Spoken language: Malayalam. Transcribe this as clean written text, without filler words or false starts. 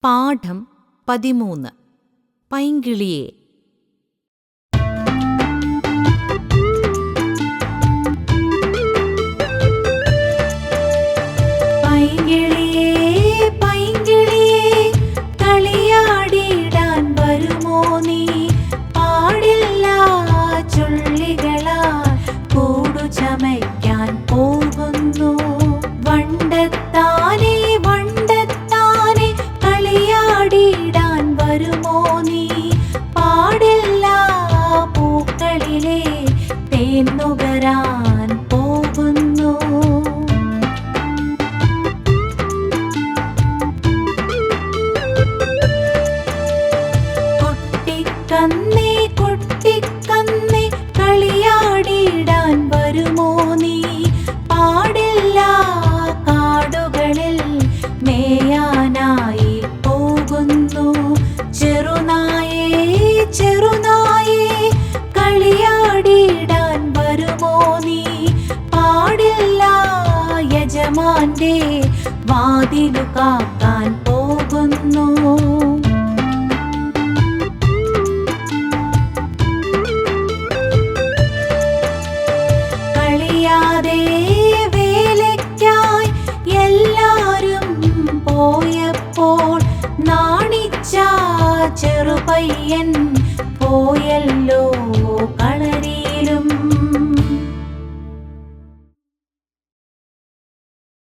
പാഠം 13. പൈങ്കിളിയെ. പൈങ്കിളിയേ പൈങ്കിളിയേ കളിയാടിയിടാൻ വരുമോ നീ? പാടില്ല ചുള്ളികളാൽ കൂടു ചമയ്ക്കാൻ പോകുന്നു. വണ്ടത്താനെ വണ്ടത്താനെ കളിയാടിയിടാൻ വരുമോ നീ? പാടില്ല പൂക്കളിലെ തേൻ നുകരാൻ പോകുന്നു. കുട്ടിക്കന്നേ കുട്ടിക്കന്നേ കളിയാടിയിടാൻ വരുമോ നീ? പാടില്ല കാടുകളിൽ മേയാനായി പോകുന്നു. ചെറുനായേ ചെറുനായേ കളിയാടിയിടാൻ വരുമോ നീ? പാടില്ല യജമാന്റെ വാതിലു കാക്കാൻ പോകുന്നു. കളിയാതെ വേലയ്ക്കായി എല്ലാരും പോയപ്പോൾ നാണിച്ച ചെറുപയ്യൻ പോയല്ലോ.